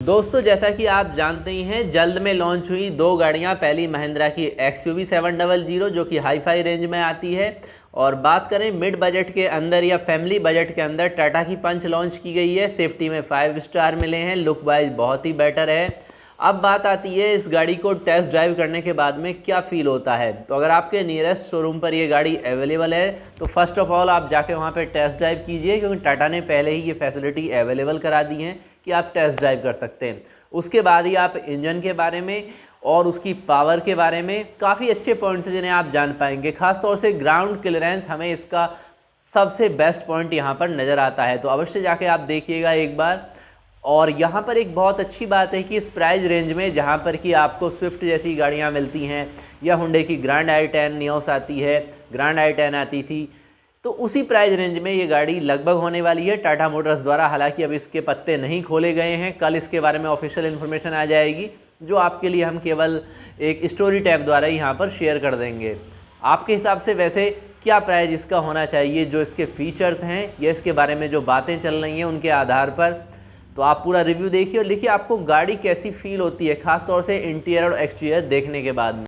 दोस्तों जैसा कि आप जानते ही हैं, जल्द में लॉन्च हुई दो गाड़ियां। पहली महिंद्रा की XUV 700 जो कि हाई फाई रेंज में आती है, और बात करें मिड बजट के अंदर या फैमिली बजट के अंदर, टाटा की पंच लॉन्च की गई है। सेफ्टी में 5 स्टार मिले हैं, लुक वाइज बहुत ही बेटर है। अब बात आती है इस गाड़ी को टेस्ट ड्राइव करने के बाद में क्या फ़ील होता है। तो अगर आपके नियरेस्ट शोरूम पर ये गाड़ी अवेलेबल है तो फर्स्ट ऑफ ऑल आप जाके वहाँ पे टेस्ट ड्राइव कीजिए, क्योंकि टाटा ने पहले ही ये फैसिलिटी अवेलेबल करा दी है कि आप टेस्ट ड्राइव कर सकते हैं। उसके बाद ही आप इंजन के बारे में और उसकी पावर के बारे में काफ़ी अच्छे पॉइंट्स हैं जिन्हें आप जान पाएंगे। खासतौर से ग्राउंड क्लियरेंस हमें इसका सबसे बेस्ट पॉइंट यहाँ पर नज़र आता है, तो अवश्य जाके आप देखिएगा एक बार। और यहाँ पर एक बहुत अच्छी बात है कि इस प्राइस रेंज में जहाँ पर कि आपको स्विफ्ट जैसी गाड़ियाँ मिलती हैं या हुंडई की ग्रैंड i10 नियोस आती है, ग्रैंड i10 आती थी, तो उसी प्राइस रेंज में ये गाड़ी लगभग होने वाली है टाटा मोटर्स द्वारा। हालांकि अब इसके पत्ते नहीं खोले गए हैं, कल इसके बारे में ऑफिशियल इन्फॉर्मेशन आ जाएगी, जो आपके लिए हम केवल एक स्टोरी टैब द्वारा ही यहाँ पर शेयर कर देंगे। आपके हिसाब से वैसे क्या प्राइस इसका होना चाहिए, जो इसके फीचर्स हैं या इसके बारे में जो बातें चल रही हैं उनके आधार पर? तो आप पूरा रिव्यू देखिए और लिखिए आपको गाड़ी कैसी फील होती है, खास तौर से इंटीरियर और एक्सटीरियर देखने के बाद में।